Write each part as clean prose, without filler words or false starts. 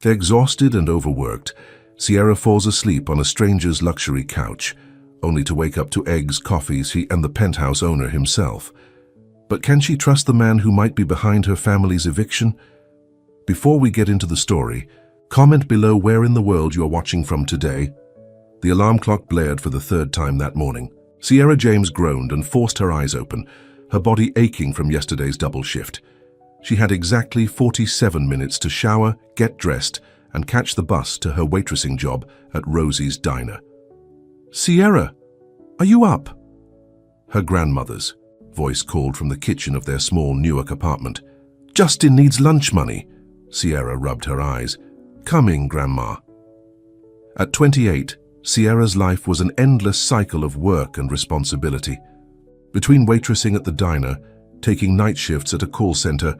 Exhausted and overworked, Sierra falls asleep on a stranger's luxury couch, only to wake up to eggs, coffees, and the penthouse owner himself. But can she trust the man who might be behind her family's eviction? Before we get into the story, comment below where in the world you're watching from today. The alarm clock blared for the third time that morning. Sierra James groaned and forced her eyes open, her body aching from yesterday's double shift. She had exactly 47 minutes to shower, get dressed, and catch the bus to her waitressing job at Rosie's Diner. "Sierra, are you up?" Her grandmother's voice called from the kitchen of their small Newark apartment. "Justin needs lunch money." Sierra rubbed her eyes. "Coming, Grandma." At 28, Sierra's life was an endless cycle of work and responsibility. Between waitressing at the diner, taking night shifts at a call center,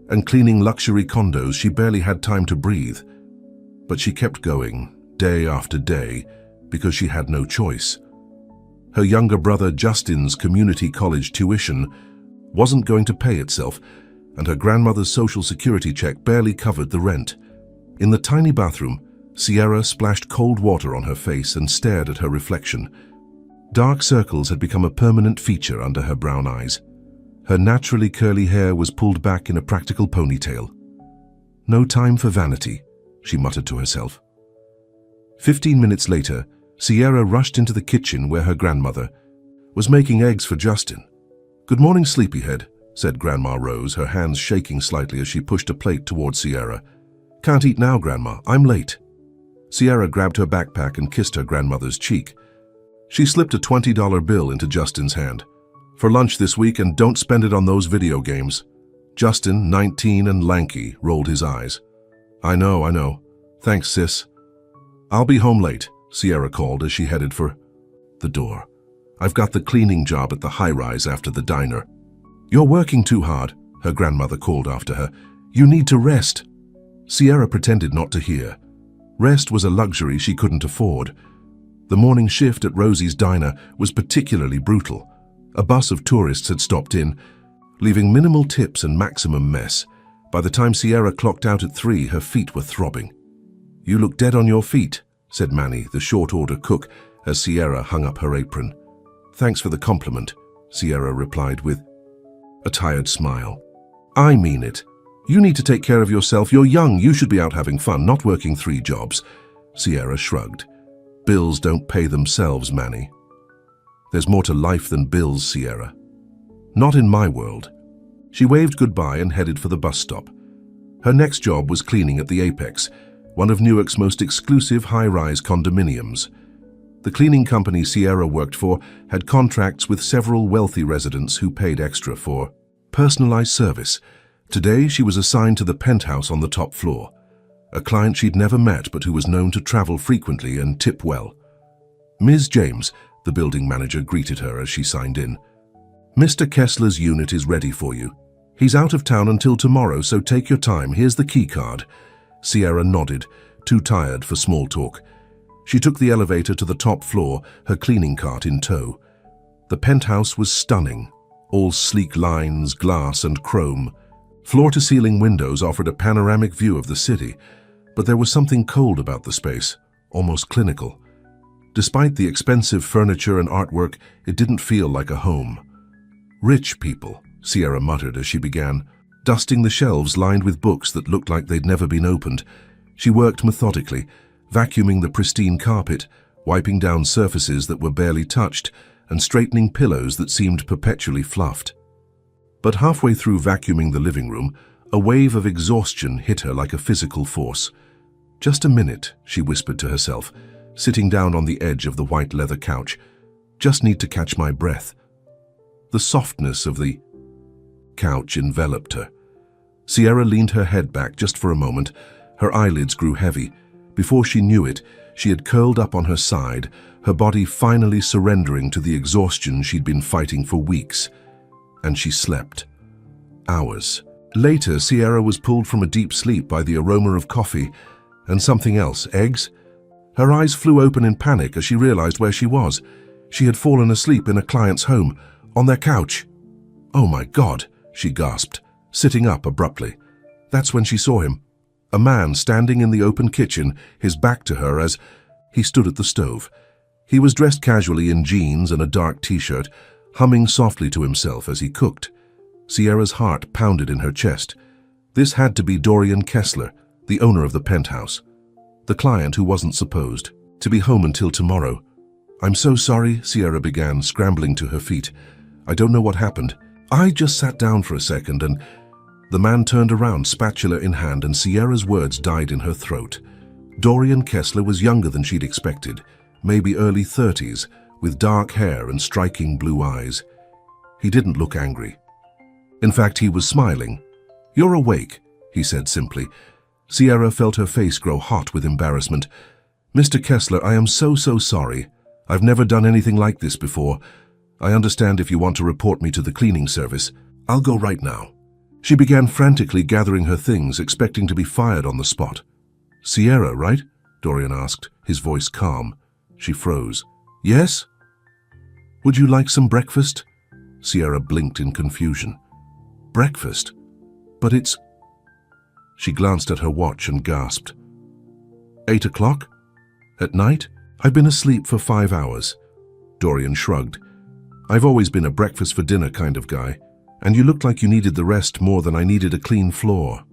and cleaning luxury condos, she barely had time to breathe. But she kept going, day after day, because she had no choice. Her younger brother Justin's community college tuition wasn't going to pay itself, and her grandmother's social security check barely covered the rent. In the tiny bathroom, Sierra splashed cold water on her face and stared at her reflection. Dark circles had become a permanent feature under her brown eyes. Her naturally curly hair was pulled back in a practical ponytail. "No time for vanity," she muttered to herself. 15 minutes later, Sierra rushed into the kitchen where her grandmother was making eggs for Justin. "Good morning, sleepyhead," said Grandma Rose, her hands shaking slightly as she pushed a plate towards Sierra. "Can't eat now, Grandma. I'm late." Sierra grabbed her backpack and kissed her grandmother's cheek. She slipped a $20 bill into Justin's hand. "For lunch this week, and don't spend it on those video games." Justin, 19 and lanky, rolled his eyes. I know. Thanks, sis." "I'll be home late," Sierra called as she headed for the door. "I've got the cleaning job at the high-rise after the diner." "You're working too hard," her grandmother called after her. "You need to rest." Sierra pretended not to hear. Rest was a luxury she couldn't afford. The morning shift at Rosie's Diner was particularly brutal. A bus of tourists had stopped in, leaving minimal tips and maximum mess. By the time Sierra clocked out at 3, her feet were throbbing. "You look dead on your feet," said Manny, the short-order cook, as Sierra hung up her apron. "Thanks for the compliment," Sierra replied with a tired smile. "I mean it. You need to take care of yourself. You're young. You should be out having fun, not working 3 jobs." Sierra shrugged. "Bills don't pay themselves, Manny." "There's more to life than bills, Sierra." "Not in my world." She waved goodbye and headed for the bus stop. Her next job was cleaning at the Apex, one of Newark's most exclusive high-rise condominiums. The cleaning company Sierra worked for had contracts with several wealthy residents who paid extra for personalized service. Today, she was assigned to the penthouse on the top floor, a client she'd never met but who was known to travel frequently and tip well. "Ms. James," the building manager greeted her as she signed in. "Mr. Kessler's unit is ready for you. He's out of town until tomorrow, so take your time. Here's the key card." Sierra nodded, too tired for small talk. She took the elevator to the top floor, her cleaning cart in tow. The penthouse was stunning, all sleek lines, glass, and chrome. Floor-to-ceiling windows offered a panoramic view of the city, but there was something cold about the space, almost clinical. Despite the expensive furniture and artwork, it didn't feel like a home. "Rich people," Sierra muttered as she began, dusting the shelves lined with books that looked like they'd never been opened. She worked methodically, vacuuming the pristine carpet, wiping down surfaces that were barely touched, and straightening pillows that seemed perpetually fluffed. But halfway through vacuuming the living room, a wave of exhaustion hit her like a physical force. "Just a minute," she whispered to herself, sitting down on the edge of the white leather couch. "Just need to catch my breath." The softness of the couch enveloped her. Sierra leaned her head back just for a moment. Her eyelids grew heavy. Before she knew it, she had curled up on her side, her body finally surrendering to the exhaustion she'd been fighting for weeks. And she slept. Hours. Later, Sierra was pulled from a deep sleep by the aroma of coffee and something else, eggs. Her eyes flew open in panic as she realized where she was. She had fallen asleep in a client's home, on their couch. "Oh my God," she gasped, sitting up abruptly. That's when she saw him. A man standing in the open kitchen, his back to her as he stood at the stove. He was dressed casually in jeans and a dark t-shirt, humming softly to himself as he cooked. Sierra's heart pounded in her chest. This had to be Dorian Kessler, the owner of the penthouse. The client who wasn't supposed to be home until tomorrow. "I'm so sorry," Sierra began, scrambling to her feet. "I don't know what happened. I just sat down for a second and—" The man turned around, spatula in hand, and Sierra's words died in her throat. Dorian Kessler was younger than she'd expected, maybe early 30s, with dark hair and striking blue eyes. He didn't look angry. In fact, he was smiling. "You're awake," he said simply. Sierra felt her face grow hot with embarrassment. "Mr. Kessler, I am so sorry. I've never done anything like this before. I understand if you want to report me to the cleaning service. I'll go right now." She began frantically gathering her things, expecting to be fired on the spot. "Sierra, right?" Dorian asked, his voice calm. She froze. "Yes?" "Would you like some breakfast?" Sierra blinked in confusion. "Breakfast? But it's—" She glanced at her watch and gasped. 8 o'clock? At night? I've been asleep for 5 hours. Dorian shrugged. "I've always been a breakfast for dinner kind of guy, and you looked like you needed the rest more than I needed a clean floor."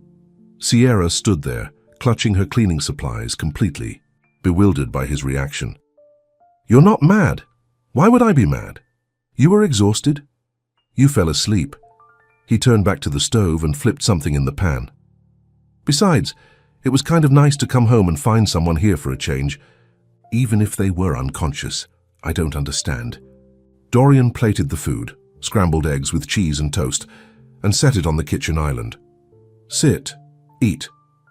Sierra stood there, clutching her cleaning supplies completely, bewildered by his reaction. "You're not mad. Why would I be mad? You were exhausted. You fell asleep." He turned back to the stove and flipped something in the pan. "Besides, it was kind of nice to come home and find someone here for a change. Even if they were unconscious, I don't understand." Dorian plated the food, scrambled eggs with cheese and toast, and set it on the kitchen island. "Sit. Eat.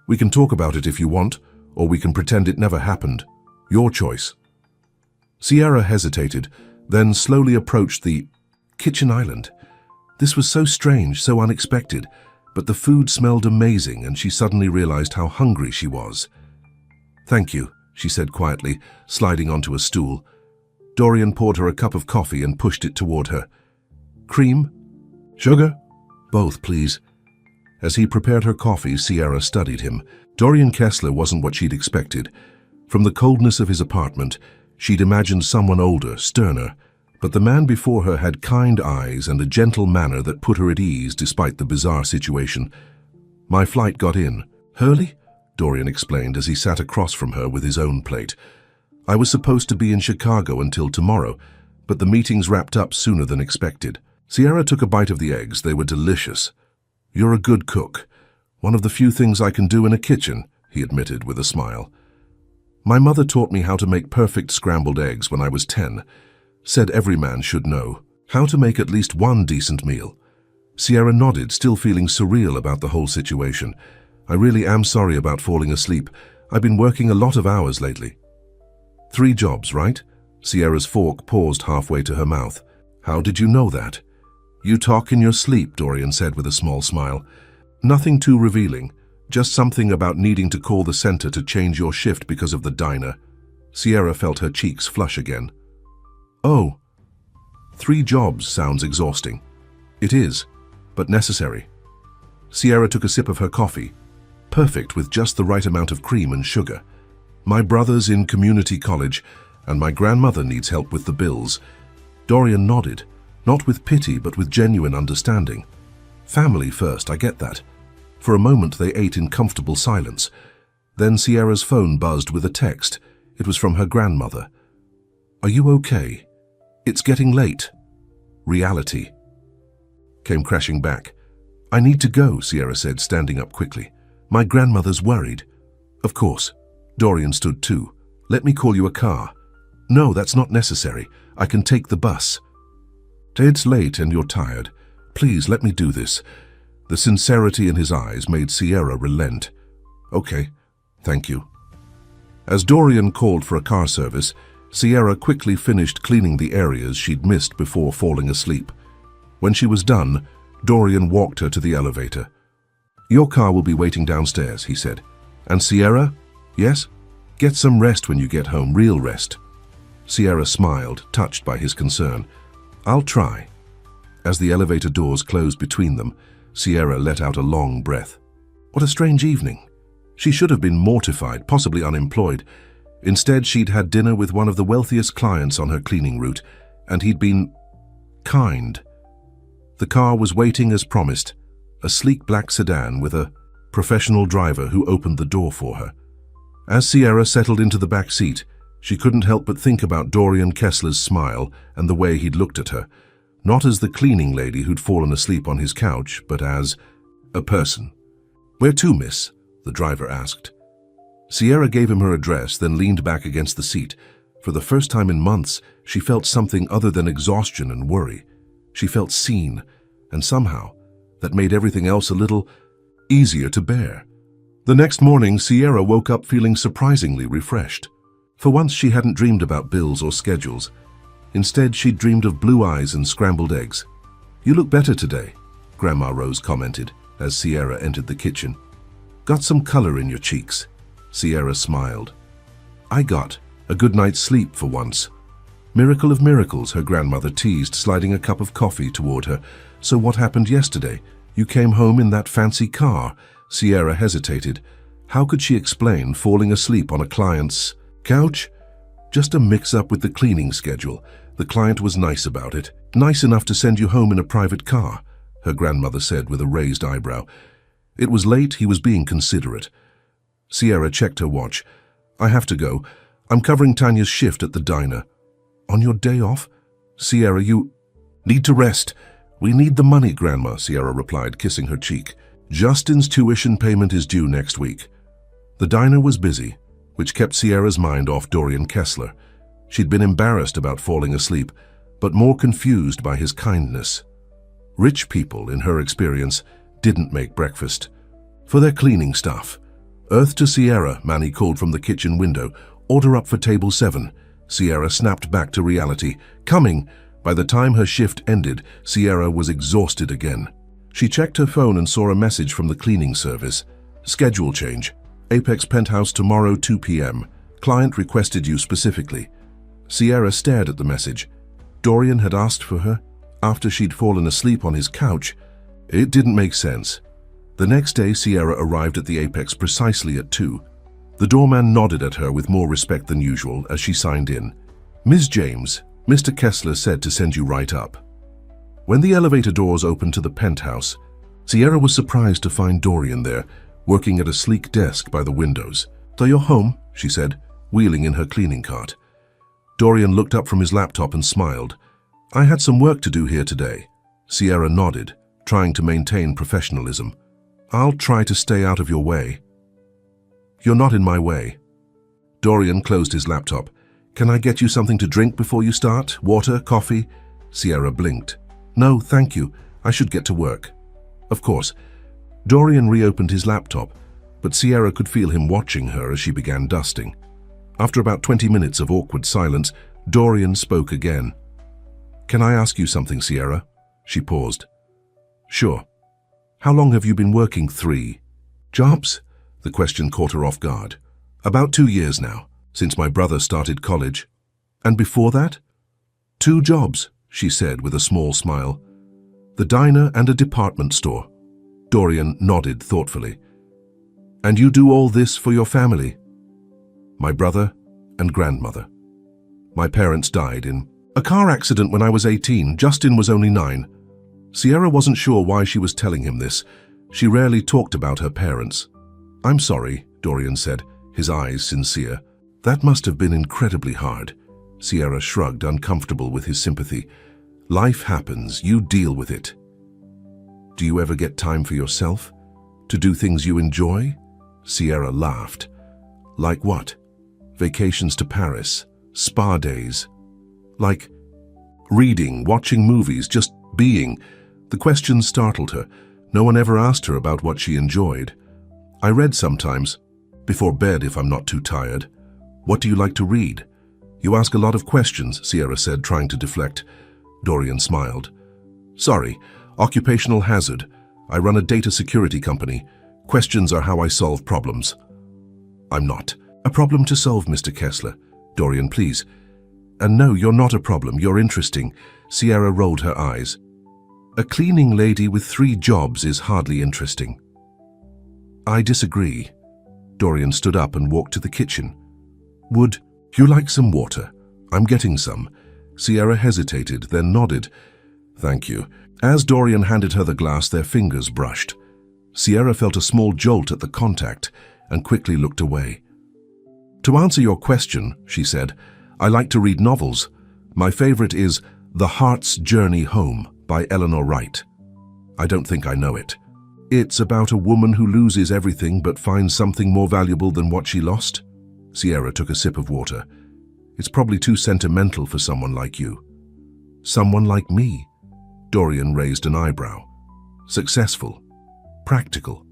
We can talk about it if you want, or we can pretend it never happened. Your choice." Sierra hesitated, then slowly approached the kitchen island. This was so strange, so unexpected, but the food smelled amazing and she suddenly realized how hungry she was. "Thank you," she said quietly, sliding onto a stool. Dorian poured her a cup of coffee and pushed it toward her. "Cream? Sugar?" "Both, please." As he prepared her coffee, Sierra studied him. Dorian Kessler wasn't what she'd expected. From the coldness of his apartment, she'd imagined someone older, sterner, but the man before her had kind eyes and a gentle manner that put her at ease despite the bizarre situation. "My flight got in. Early?" Dorian explained as he sat across from her with his own plate. "I was supposed to be in Chicago until tomorrow, but the meetings wrapped up sooner than expected." Sierra took a bite of the eggs. They were delicious. "You're a good cook. One of the few things I can do in a kitchen," he admitted with a smile. "My mother taught me how to make perfect scrambled eggs when I was 10. Said every man should know how to make at least one decent meal." Sierra nodded, still feeling surreal about the whole situation. "I really am sorry about falling asleep. I've been working a lot of hours lately." 3 jobs, right?" Sierra's fork paused halfway to her mouth. "How did you know that?" "You talk in your sleep," Dorian said with a small smile. "Nothing too revealing, just something about needing to call the center to change your shift because of the diner." Sierra felt her cheeks flush again. "Oh, 3 jobs sounds exhausting." "It is, but necessary." Sierra took a sip of her coffee, perfect with just the right amount of cream and sugar. "My brother's in community college, and my grandmother needs help with the bills." Dorian nodded, not with pity but with genuine understanding. "Family first, I get that." For a moment they ate in comfortable silence. Then Sierra's phone buzzed with a text. It was from her grandmother. "Are you okay? It's getting late." Reality came crashing back. "I need to go," Sierra said, standing up quickly. "My grandmother's worried." "Of course." Dorian stood too. "Let me call you a car." "No, that's not necessary. I can take the bus." "It's late and you're tired. Please let me do this." The sincerity in his eyes made Sierra relent. "Okay, thank you." As Dorian called for a car service, Sierra quickly finished cleaning the areas she'd missed before falling asleep. When she was done, Dorian walked her to the elevator. "Your car will be waiting downstairs," he said. "And Sierra? Yes? Get some rest when you get home, real rest." Sierra smiled, touched by his concern. "I'll try." As the elevator doors closed between them, Sierra let out a long breath. "What a strange evening." She should have been mortified, possibly unemployed. Instead, she'd had dinner with one of the wealthiest clients on her cleaning route, and he'd been kind. The car was waiting as promised, a sleek black sedan with a professional driver who opened the door for her. As Sierra settled into the back seat, she couldn't help but think about Dorian Kessler's smile and the way he'd looked at her, not as the cleaning lady who'd fallen asleep on his couch, but as a person. "Where to, miss?" the driver asked. Sierra gave him her address, then leaned back against the seat. For the first time in months, she felt something other than exhaustion and worry. She felt seen, and somehow, that made everything else a little easier to bear. The next morning, Sierra woke up feeling surprisingly refreshed. For once, she hadn't dreamed about bills or schedules. Instead, she'd dreamed of blue eyes and scrambled eggs. "You look better today," Grandma Rose commented as Sierra entered the kitchen. "Got some color in your cheeks." Sierra smiled. "I got a good night's sleep for once." "Miracle of miracles," her grandmother teased, sliding a cup of coffee toward her. "So what happened yesterday? You came home in that fancy car." Sierra hesitated. How could she explain falling asleep on a client's couch? "Just a mix-up with the cleaning schedule. The client was nice about it. Nice enough to send you home in a private car," her grandmother said with a raised eyebrow. "It was late, he was being considerate." Sierra checked her watch. "I have to go. I'm covering Tanya's shift at the diner." "On your day off?" "Sierra, you need to rest." "We need the money, Grandma," Sierra replied, kissing her cheek. "Justin's tuition payment is due next week." The diner was busy, which kept Sierra's mind off Dorian Kessler. She'd been embarrassed about falling asleep, but more confused by his kindness. Rich people, in her experience, didn't make breakfast. "For their cleaning stuff." "Earth to Sierra," Manny called from the kitchen window. "Order up for table 7. Sierra snapped back to reality. "Coming." By the time her shift ended, Sierra was exhausted again. She checked her phone and saw a message from the cleaning service. "Schedule change. Apex Penthouse tomorrow 2 p.m. Client requested you specifically." Sierra stared at the message. Dorian had asked for her after she'd fallen asleep on his couch. It didn't make sense. The next day, Sierra arrived at the Apex precisely at 2. The doorman nodded at her with more respect than usual as she signed in. "Ms. James, Mr. Kessler said to send you right up." When the elevator doors opened to the penthouse, Sierra was surprised to find Dorian there, working at a sleek desk by the windows. "So you're home," she said, wheeling in her cleaning cart. Dorian looked up from his laptop and smiled. "I had some work to do here today." Sierra nodded, trying to maintain professionalism. "I'll try to stay out of your way." "You're not in my way." Dorian closed his laptop. "Can I get you something to drink before you start? Water, coffee?" Sierra blinked. "No, thank you. I should get to work." "Of course." Dorian reopened his laptop, but Sierra could feel him watching her as she began dusting. After about 20 minutes of awkward silence, Dorian spoke again. "Can I ask you something, Sierra?" She paused. "Sure. How long have you been working 3 jobs?" The question caught her off guard. "About 2 years now, since my brother started college." "And before that?" "2 jobs, she said with a small smile. "The diner and a department store." Dorian nodded thoughtfully. "And you do all this for your family?" "My brother and grandmother. My parents died in a car accident when I was 18. Justin was only 9. Sierra wasn't sure why she was telling him this. She rarely talked about her parents. "I'm sorry," Dorian said, his eyes sincere. "That must have been incredibly hard." Sierra shrugged, uncomfortable with his sympathy. "Life happens. You deal with it." "Do you ever get time for yourself? To do things you enjoy?" Sierra laughed. "Like what?" "Vacations to Paris, spa days." "Like reading, watching movies, just being." The question startled her. No one ever asked her about what she enjoyed. "I read sometimes, before bed if I'm not too tired." "What do you like to read?" "You ask a lot of questions," Sierra said, trying to deflect. Dorian smiled. "Sorry, occupational hazard. I run a data security company. Questions are how I solve problems." "I'm not a problem to solve, Mr. Kessler." "Dorian, please." "And no, you're not a problem. You're interesting." Sierra rolled her eyes. "A cleaning lady with 3 jobs is hardly interesting." "I disagree." Dorian stood up and walked to the kitchen. Would you like some water? I'm getting some. Sierra hesitated, then nodded. Thank you. As Dorian handed her the glass, their fingers brushed. Sierra felt a small jolt at the contact and quickly looked away. To answer your question, she said, I like to read novels. My favorite is The Heart's Journey Home by Eleanor Wright. I don't think I know it. It's about a woman who loses everything but finds something more valuable than what she lost. Sierra took a sip of water. It's probably too sentimental for someone like you. Someone like me? Dorian raised an eyebrow. Successful. Practical.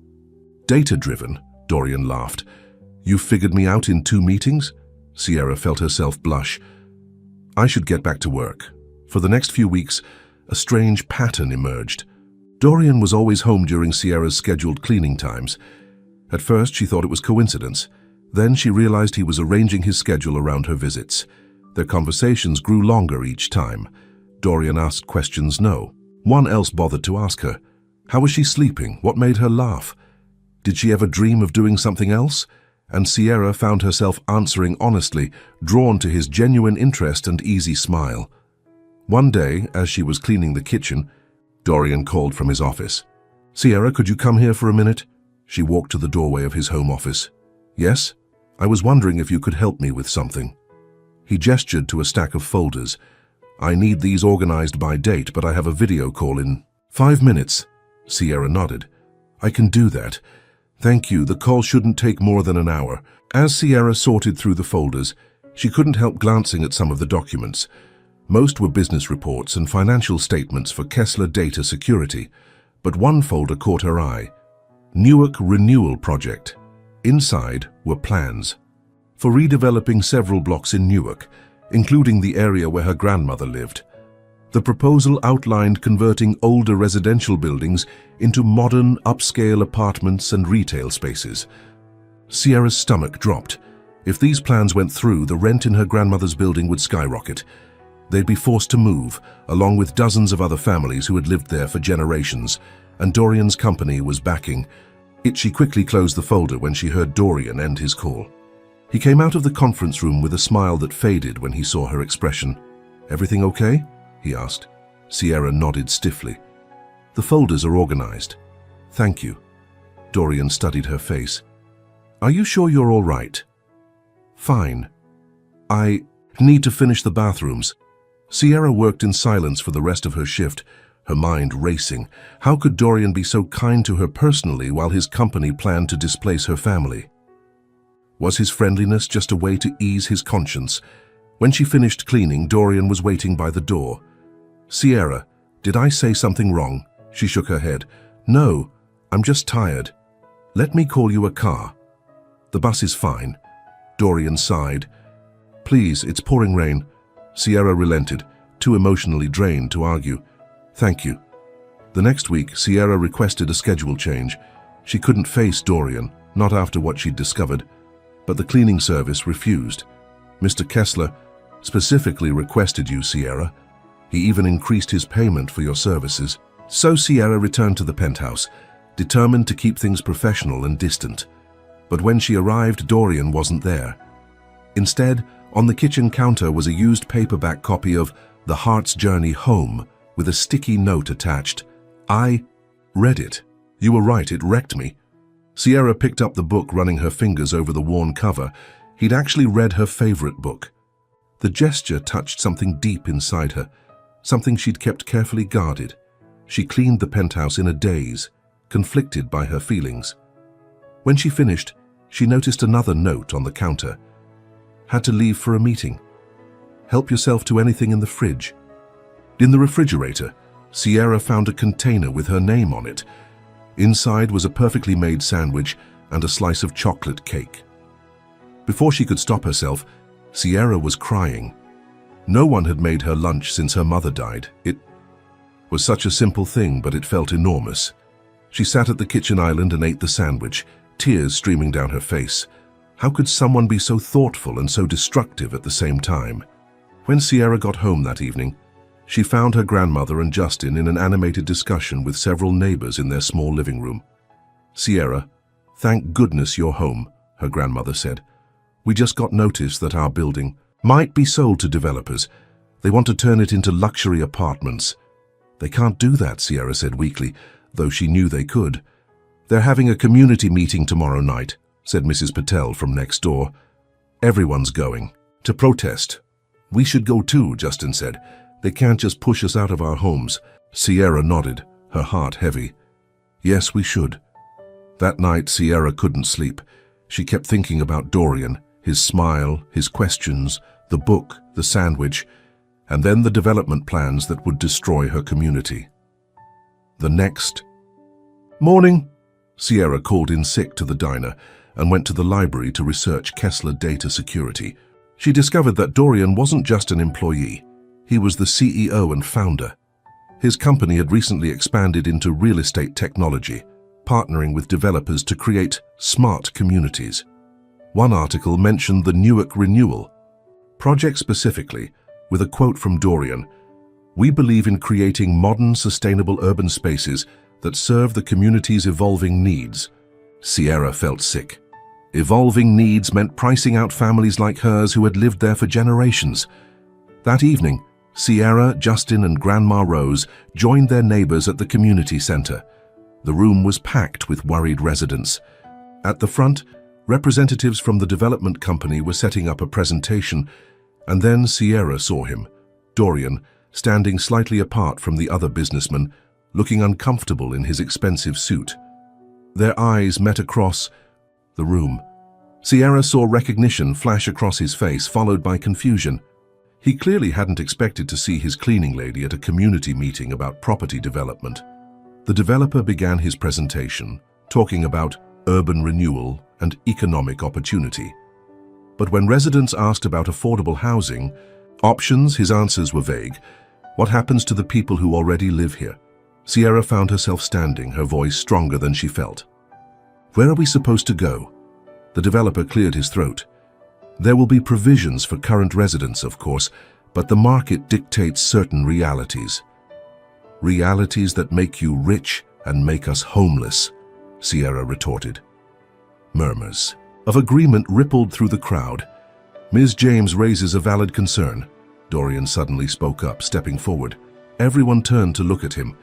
Data-driven, Dorian laughed. You figured me out in 2 meetings? Sierra felt herself blush. I should get back to work. For the next few weeks, a strange pattern emerged. Dorian was always home during Sierra's scheduled cleaning times. At first, she thought it was coincidence. Then she realized he was arranging his schedule around her visits. Their conversations grew longer each time. Dorian asked questions no one else bothered to ask her. How was she sleeping? What made her laugh? Did she ever dream of doing something else? And Sierra found herself answering honestly, drawn to his genuine interest and easy smile. One day, as she was cleaning the kitchen, Dorian called from his office. Sierra, could you come here for a minute? She walked to the doorway of his home office. Yes? I was wondering if you could help me with something. He gestured to a stack of folders. I need these organized by date, but I have a video call in 5 minutes. Sierra nodded. I can do that. Thank you, the call shouldn't take more than an hour. As Sierra sorted through the folders, she couldn't help glancing at some of the documents. Most were business reports and financial statements for Kessler Data Security, but one folder caught her eye. Newark Renewal Project. Inside were plans for redeveloping several blocks in Newark, including the area where her grandmother lived. The proposal outlined converting older residential buildings into modern, upscale apartments and retail spaces. Sierra's stomach dropped. If these plans went through, the rent in her grandmother's building would skyrocket. They'd be forced to move, along with dozens of other families who had lived there for generations, and Dorian's company was backing. She quickly closed the folder when she heard Dorian end his call. He came out of the conference room with a smile that faded when he saw her expression. Everything okay? He asked. Sierra nodded stiffly. The folders are organized. Thank you. Dorian studied her face. Are you sure you're all right? Fine. I need to finish the bathrooms. Sierra worked in silence for the rest of her shift, her mind racing. How could Dorian be so kind to her personally while his company planned to displace her family? Was his friendliness just a way to ease his conscience? When she finished cleaning, Dorian was waiting by the door. Sierra, did I say something wrong? She shook her head. No, I'm just tired. Let me call you a car. The bus is fine. Dorian sighed. Please, it's pouring rain. Sierra relented, too emotionally drained to argue. Thank you. The next week, Sierra requested a schedule change. She couldn't face Dorian, not after what she'd discovered, but the cleaning service refused. Mr. Kessler specifically requested you, Sierra. He even increased his payment for your services. So Sierra returned to the penthouse, determined to keep things professional and distant. But when she arrived, Dorian wasn't there. Instead, on the kitchen counter was a used paperback copy of The Heart's Journey Home, with a sticky note attached. I read it. You were right, it wrecked me. Sierra picked up the book, running her fingers over the worn cover. He'd actually read her favorite book. The gesture touched something deep inside her, something she'd kept carefully guarded. She cleaned the penthouse in a daze, conflicted by her feelings. When she finished, she noticed another note on the counter. Had to leave for a meeting. Help yourself to anything in the fridge. In the refrigerator, Sierra found a container with her name on it. Inside was a perfectly made sandwich and a slice of chocolate cake. Before she could stop herself, Sierra was crying. No one had made her lunch since her mother died. It was such a simple thing, but it felt enormous. She sat at the kitchen island and ate the sandwich, tears streaming down her face. How could someone be so thoughtful and so destructive at the same time? When Sierra got home that evening, she found her grandmother and Justin in an animated discussion with several neighbors in their small living room. Sierra, thank goodness you're home. her grandmother said. We just got notice that our building might be sold to developers. They want to turn it into luxury apartments. They can't do that, Sierra said weakly, though she knew they could. They're having a community meeting tomorrow night, said Mrs. Patel from next door. Everyone's going. To protest. We should go too, Justin said. They can't just push us out of our homes. Sierra nodded, her heart heavy. Yes, we should. That night, Sierra couldn't sleep. She kept thinking about Dorian, his smile, his questions, the book, the sandwich, and then the development plans that would destroy her community. The next morning, Sierra called in sick to the diner and went to the library to research Kessler data security. She discovered that Dorian wasn't just an employee. He was the CEO and founder. His company had recently expanded into real estate technology, partnering with developers to create smart communities. One article mentioned the Newark Renewal project specifically, with a quote from Dorian, "We believe in creating modern, sustainable urban spaces that serve the community's evolving needs." Sierra felt sick. Evolving needs meant pricing out families like hers who had lived there for generations. That evening, Sierra, Justin, and Grandma Rose joined their neighbors at the community center. The room was packed with worried residents. At the front, representatives from the development company were setting up a presentation, and then Sierra saw him, Dorian, standing slightly apart from the other businessmen, looking uncomfortable in his expensive suit. Their eyes met across the room. Sierra saw recognition flash across his face, followed by confusion. He clearly hadn't expected to see his cleaning lady at a community meeting about property development. The developer began his presentation, talking about urban renewal and economic opportunity. But when residents asked about affordable housing options, his answers were vague. What happens to the people who already live here? Sierra found herself standing, her voice stronger than she felt. Where are we supposed to go? The developer cleared his throat. There will be provisions for current residents, of course, but the market dictates certain realities. Realities that make you rich and make us homeless, Sierra retorted. Murmurs of agreement rippled through the crowd. Ms. James raises a valid concern, Dorian suddenly spoke up, stepping forward. Everyone turned to look at him.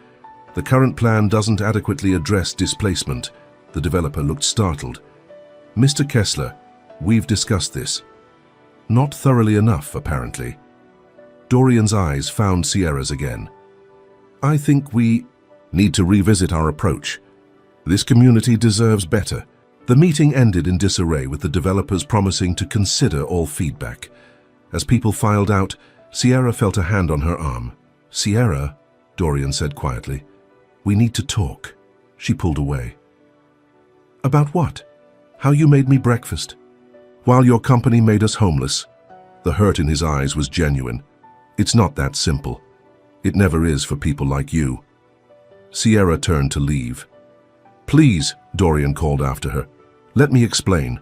The current plan doesn't adequately address displacement. The developer looked startled. Mr. Kessler, we've discussed this. Not thoroughly enough, apparently. Dorian's eyes found Sierra's again. I think we need to revisit our approach. This community deserves better. The meeting ended in disarray, with the developers promising to consider all feedback. As people filed out, Sierra felt a hand on her arm. Sierra, Dorian said quietly, we need to talk. She pulled away. About what? How you made me breakfast? While your company made us homeless? The hurt in his eyes was genuine. It's not that simple. It never is for people like you. Sierra turned to leave. Please, Dorian called after her. Let me explain.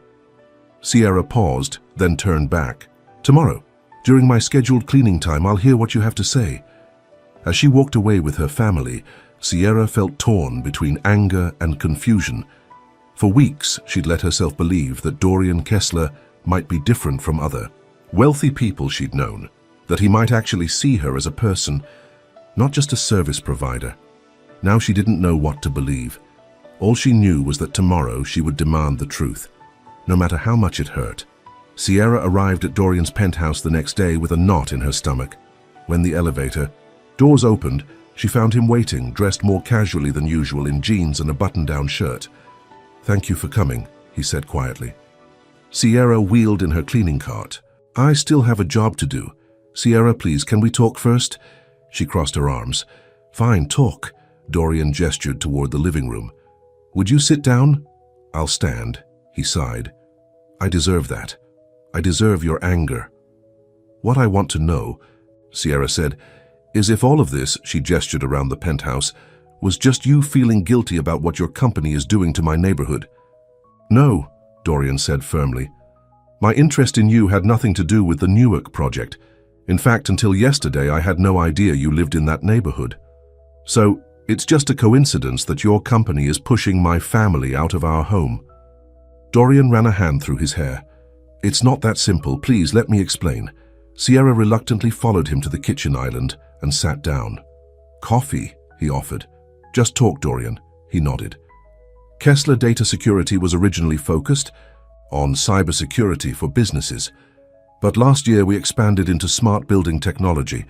Sierra paused, then turned back. Tomorrow, during my scheduled cleaning time, I'll hear what you have to say. As she walked away with her family, Sierra felt torn between anger and confusion. For weeks, she'd let herself believe that Dorian Kessler might be different from other wealthy people she'd known, that he might actually see her as a person, not just a service provider. Now she didn't know what to believe. All she knew was that tomorrow she would demand the truth, no matter how much it hurt. Sierra arrived at Dorian's penthouse the next day with a knot in her stomach. When the elevator doors opened, she found him waiting, dressed more casually than usual in jeans and a button-down shirt. Thank you for coming, he said quietly. Sierra wheeled in her cleaning cart. I still have a job to do. Sierra, please, can we talk first? She crossed her arms. Fine, talk. Dorian gestured toward the living room. Would you sit down? I'll stand, he sighed. I deserve that. I deserve your anger. What I want to know, Sierra said, is if all of this, she gestured around the penthouse, was just you feeling guilty about what your company is doing to my neighborhood. No, Dorian said firmly. My interest in you had nothing to do with the Newark project. In fact, until yesterday, I had no idea you lived in that neighborhood. So, it's just a coincidence that your company is pushing my family out of our home. Dorian ran a hand through his hair. It's not that simple, please let me explain. Sierra reluctantly followed him to the kitchen island and sat down. Coffee, he offered. Just talk, Dorian, he nodded. Kessler Data Security was originally focused on cybersecurity for businesses. But last year we expanded into smart building technology.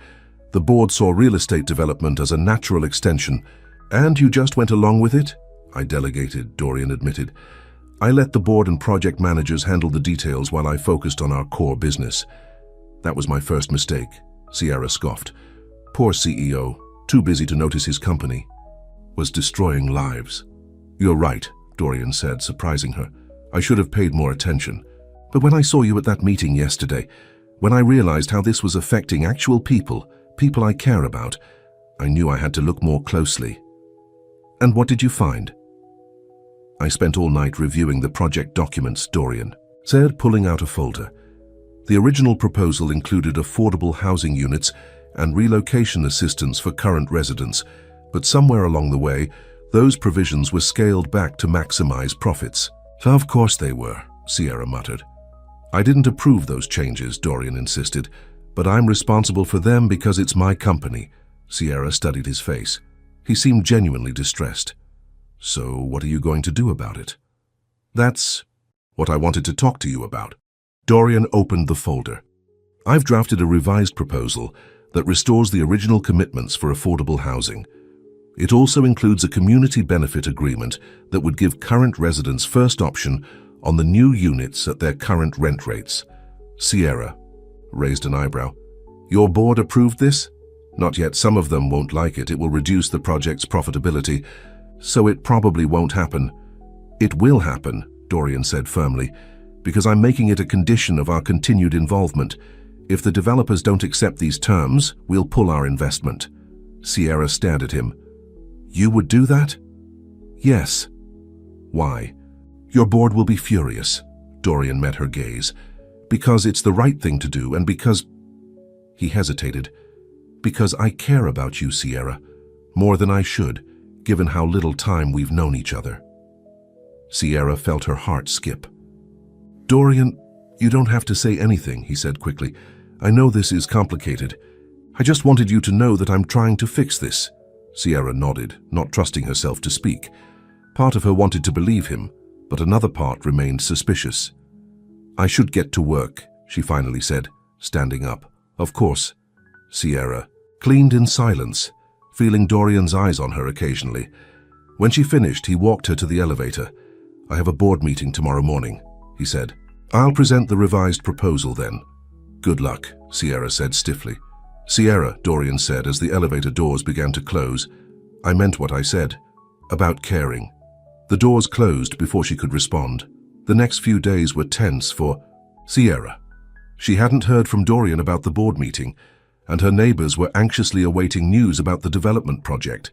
The board saw real estate development as a natural extension. And you just went along with it? I delegated, Dorian admitted. I let the board and project managers handle the details while I focused on our core business. That was my first mistake, Sierra scoffed. Poor CEO, too busy to notice his company was destroying lives. You're right, Dorian said, surprising her. I should have paid more attention. But when I saw you at that meeting yesterday, when I realized how this was affecting actual people I care about, I knew I had to look more closely. And what did you find? I spent all night reviewing the project documents, Dorian said, pulling out a folder. The original proposal included affordable housing units and relocation assistance for current residents, but somewhere along the way, those provisions were scaled back to maximize profits. Of course they were, Sierra muttered. I didn't approve those changes, Dorian insisted, but I'm responsible for them because it's my company. Sierra studied his face. He seemed genuinely distressed. So what are you going to do about it? That's what I wanted to talk to you about. Dorian opened the folder. I've drafted a revised proposal that restores the original commitments for affordable housing. It also includes a community benefit agreement that would give current residents first option on the new units at their current rent rates. Sierra raised an eyebrow. Your board approved this? Not yet. Some of them won't like it. It will reduce the project's profitability, so it probably won't happen. It will happen, Dorian said firmly, because I'm making it a condition of our continued involvement. If the developers don't accept these terms, we'll pull our investment. Sierra stared at him. You would do that? Yes. Why? Your board will be furious. Dorian met her gaze. Because it's the right thing to do and because... He hesitated. Because I care about you, Sierra, more than I should, given how little time we've known each other. Sierra felt her heart skip. Dorian, you don't have to say anything, he said quickly. I know this is complicated. I just wanted you to know that I'm trying to fix this. Sierra nodded, not trusting herself to speak. Part of her wanted to believe him, but another part remained suspicious. I should get to work, she finally said, standing up. Of course. Sierra cleaned in silence, feeling Dorian's eyes on her occasionally. When she finished, he walked her to the elevator. I have a board meeting tomorrow morning, he said. I'll present the revised proposal then. Good luck, Sierra said stiffly. Sierra, Dorian said as the elevator doors began to close. I meant what I said. About caring. The doors closed before she could respond. The next few days were tense for Sierra. She hadn't heard from Dorian about the board meeting, and her neighbors were anxiously awaiting news about the development project.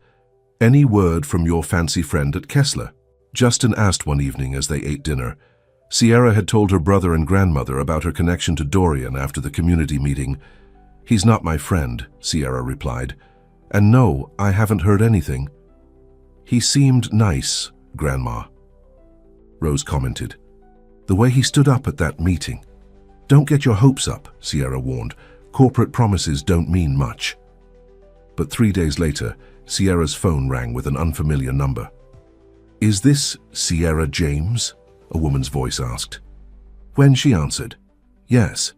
Any word from your fancy friend at Kessler? Justin asked one evening as they ate dinner. Sierra had told her brother and grandmother about her connection to Dorian after the community meeting. He's not my friend, Sierra replied. And no, I haven't heard anything. He seemed nice, Grandma, Rose commented. The way he stood up at that meeting. Don't get your hopes up, Sierra warned. Corporate promises don't mean much. But 3 days later, Sierra's phone rang with an unfamiliar number. Is this Sierra James? A woman's voice asked. When she answered, yes.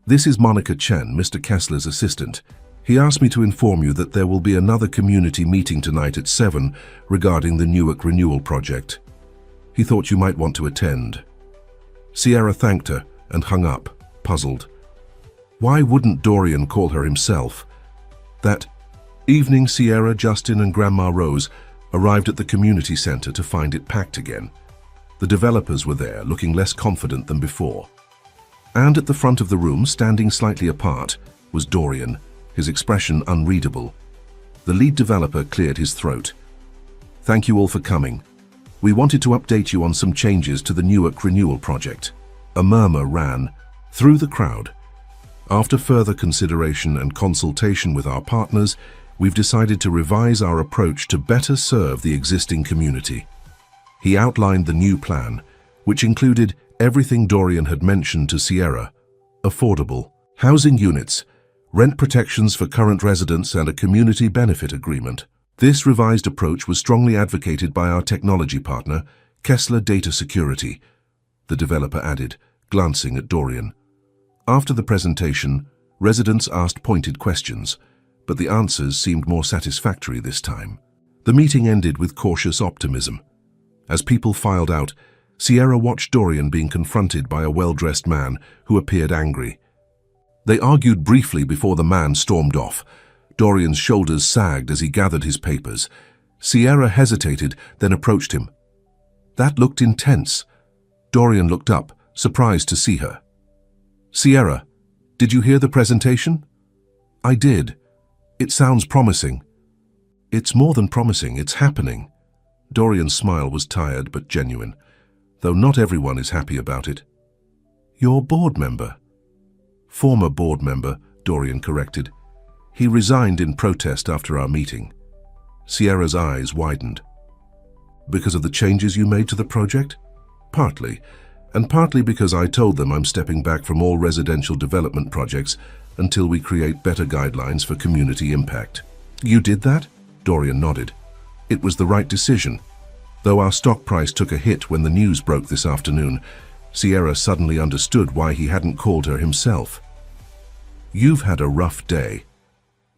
This is Monica Chen, Mr. Kessler's assistant. He asked me to inform you that there will be another community meeting tonight at 7 regarding the Newark Renewal Project. He thought you might want to attend. Sierra thanked her and hung up, puzzled. Why wouldn't Dorian call her himself? That evening, Sierra, Justin, and Grandma Rose arrived at the community center to find it packed again. The developers were there, looking less confident than before. And at the front of the room, standing slightly apart, was Dorian, his expression unreadable. The lead developer cleared his throat. Thank you all for coming. We wanted to update you on some changes to the Newark Renewal Project. A murmur ran through the crowd. After further consideration and consultation with our partners, we've decided to revise our approach to better serve the existing community. He outlined the new plan, which included everything Dorian had mentioned to Sierra: affordable housing units, rent protections for current residents, and a community benefit agreement. This revised approach was strongly advocated by our technology partner, Kessler Data Security, the developer added, glancing at Dorian. After the presentation, residents asked pointed questions, but the answers seemed more satisfactory this time. The meeting ended with cautious optimism. As people filed out, Sierra watched Dorian being confronted by a well-dressed man who appeared angry. They argued briefly before the man stormed off. Dorian's shoulders sagged as he gathered his papers. Sierra hesitated, then approached him. That looked intense. Dorian looked up, surprised to see her. Sierra, did you hear the presentation? I did. It sounds promising. It's more than promising, it's happening. Dorian's smile was tired but genuine, though not everyone is happy about it. Your board member? Former board member, Dorian corrected. He resigned in protest after our meeting. Sierra's eyes widened. Because of the changes you made to the project? Partly, and partly because I told them I'm stepping back from all residential development projects until we create better guidelines for community impact. You did that? Dorian nodded. It was the right decision. Though our stock price took a hit when the news broke this afternoon, Sierra suddenly understood why he hadn't called her himself. You've had a rough day.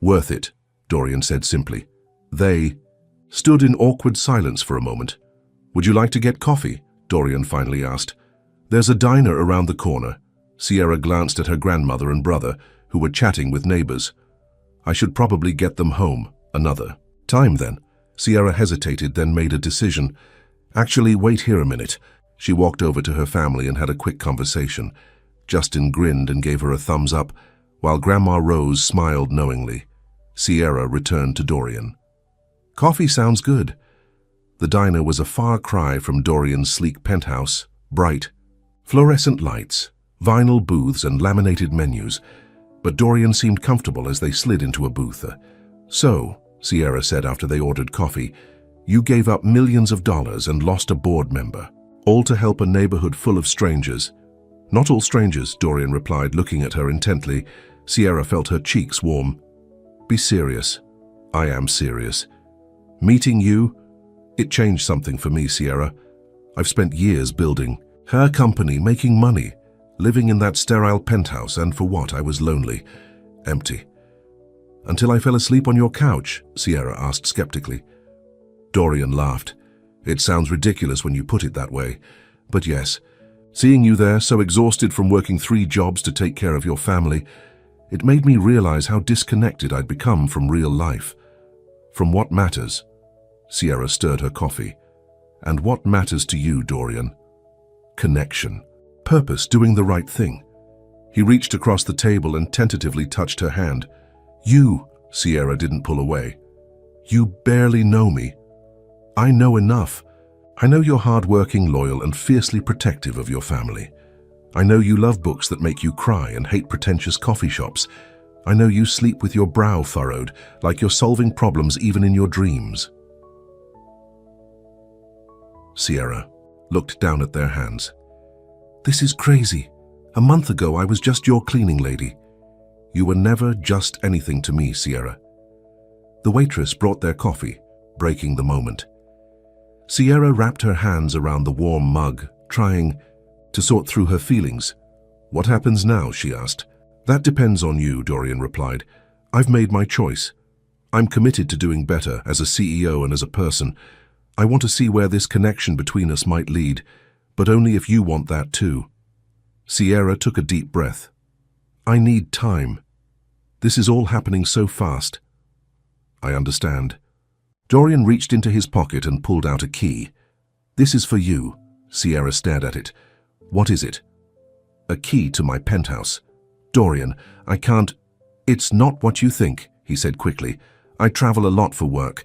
Worth it, Dorian said simply. They stood in awkward silence for a moment. Would you like to get coffee? Dorian finally asked. There's a diner around the corner. Sierra glanced at her grandmother and brother, who were chatting with neighbors. I should probably get them home another time then. Sierra hesitated, then made a decision. Actually, wait here a minute. She walked over to her family and had a quick conversation. Justin grinned and gave her a thumbs up, while Grandma Rose smiled knowingly. Sierra returned to Dorian. Coffee sounds good. The diner was a far cry from Dorian's sleek penthouse, bright. Fluorescent lights, vinyl booths and laminated menus, but Dorian seemed comfortable as they slid into a booth. So, Sierra said after they ordered coffee, you gave up millions of dollars and lost a board member, all to help a neighborhood full of strangers. Not all strangers, Dorian replied, looking at her intently. Sierra felt her cheeks warm. Be serious. I am serious. Meeting you, it changed something for me, Sierra. I've spent years building her company, making money, living in that sterile penthouse, and for what? I was lonely, empty. Until I fell asleep on your couch, Sierra asked skeptically. Dorian laughed. It sounds ridiculous when you put it that way, but yes, seeing you there, so exhausted from working 3 jobs to take care of your family, it made me realize how disconnected I'd become from real life. From what matters. Sierra stirred her coffee. And what matters to you, Dorian? Connection. Purpose, doing the right thing. He reached across the table and tentatively touched her hand. You, Sierra didn't pull away. You barely know me. I know enough. I know you're hardworking, loyal, and fiercely protective of your family. I know you love books that make you cry and hate pretentious coffee shops. I know you sleep with your brow furrowed, like you're solving problems even in your dreams. Sierra looked down at their hands. This is crazy. A month ago, I was just your cleaning lady. You were never just anything to me, Sierra. The waitress brought their coffee, breaking the moment. Sierra wrapped her hands around the warm mug, trying to sort through her feelings. What happens now? She asked. That depends on you, Dorian replied. I've made my choice. I'm committed to doing better as a CEO and as a person. I want to see where this connection between us might lead, but only if you want that too. Sierra took a deep breath. I need time. This is all happening so fast. I understand. Dorian reached into his pocket and pulled out a key. This is for you. Sierra stared at it. What is it? A key to my penthouse. Dorian, I can't... It's not what you think, he said quickly. I travel a lot for work.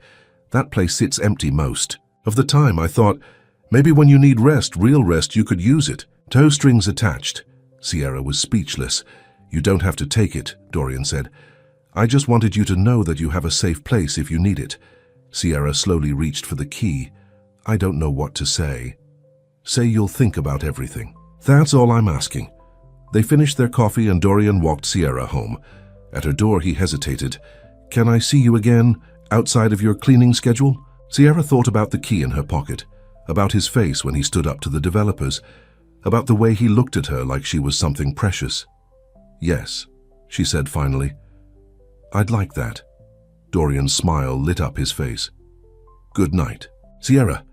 That place sits empty most of the time. I thought, maybe when you need rest, real rest, you could use it. Toe strings attached. Sierra was speechless. You don't have to take it, Dorian said. I just wanted you to know that you have a safe place if you need it. Sierra slowly reached for the key. I don't know what to say. Say you'll think about everything. That's all I'm asking. They finished their coffee and Dorian walked Sierra home. At her door he hesitated. Can I see you again, outside of your cleaning schedule? Sierra thought about the key in her pocket, about his face when he stood up to the developers, about the way he looked at her like she was something precious. Yes, she said finally. I'd like that. Dorian's smile lit up his face. Good night. Sierra.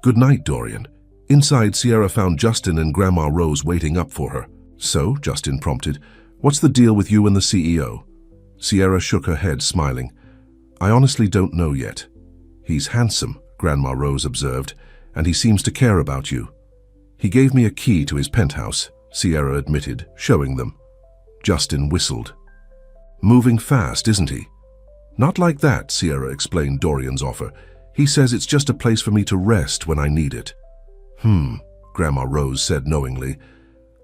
Good night, Dorian. Inside, Sierra found Justin and Grandma Rose waiting up for her. So, Justin prompted, what's the deal with you and the CEO? Sierra shook her head, smiling. I honestly don't know yet. He's handsome, Grandma Rose observed, and he seems to care about you. He gave me a key to his penthouse, Sierra admitted, showing them. Justin whistled. Moving fast, isn't he? Not like that, Sierra explained Dorian's offer. He says it's just a place for me to rest when I need it. Grandma Rose said knowingly.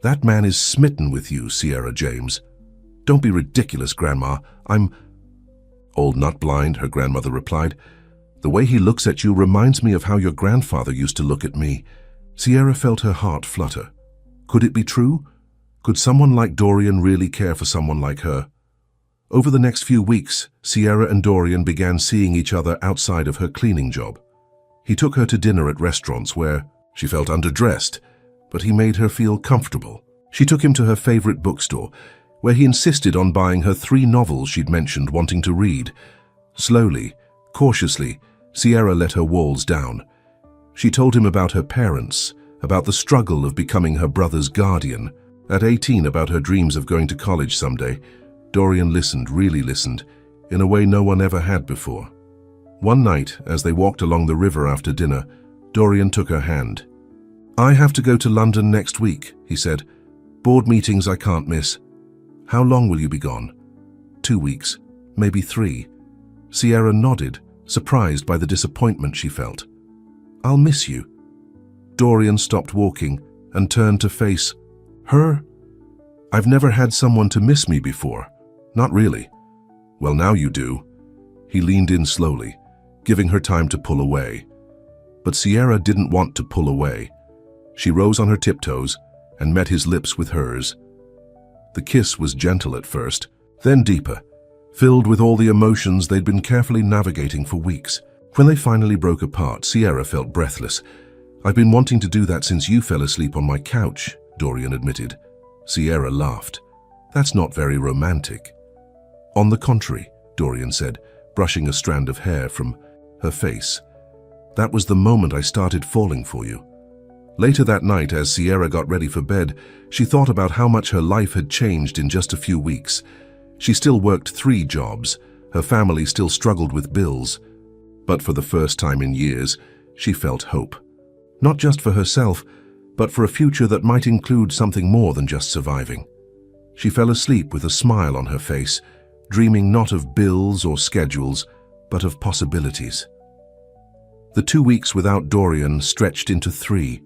That man is smitten with you, Sierra James. Don't be ridiculous, Grandma. I'm... Old nut blind, her grandmother replied. The way he looks at you reminds me of how your grandfather used to look at me. Sierra felt her heart flutter. Could it be true? Could someone like Dorian really care for someone like her? Over the next few weeks, Sierra and Dorian began seeing each other outside of her cleaning job. He took her to dinner at restaurants where she felt underdressed, but he made her feel comfortable. She took him to her favorite bookstore, where he insisted on buying her 3 novels she'd mentioned wanting to read. Slowly, cautiously, Sierra let her walls down. She told him about her parents, about the struggle of becoming her brother's guardian. At 18, about her dreams of going to college someday. Dorian listened, really listened, in a way no one ever had before. One night, as they walked along the river after dinner, Dorian took her hand. I have to go to London next week, he said. Board meetings I can't miss. How long will you be gone? 2 weeks, maybe 3. Sierra nodded, surprised by the disappointment she felt. I'll miss you. Dorian stopped walking and turned to face her. I've never had someone to miss me before. Not really. Well, now you do. He leaned in slowly, giving her time to pull away. But Sierra didn't want to pull away. She rose on her tiptoes and met his lips with hers. The kiss was gentle at first, then deeper, filled with all the emotions they'd been carefully navigating for weeks. When they finally broke apart, Sierra felt breathless. I've been wanting to do that since you fell asleep on my couch, Dorian admitted. Sierra laughed. That's not very romantic. On the contrary, Dorian said, brushing a strand of hair from her face. That was the moment I started falling for you. Later that night, as Sierra got ready for bed, she thought about how much her life had changed in just a few weeks. She still worked 3 jobs. Her family still struggled with bills. But for the first time in years, she felt hope. Not just for herself, but for a future that might include something more than just surviving. She fell asleep with a smile on her face, dreaming not of bills or schedules, but of possibilities. The 2 weeks without Dorian stretched into 3,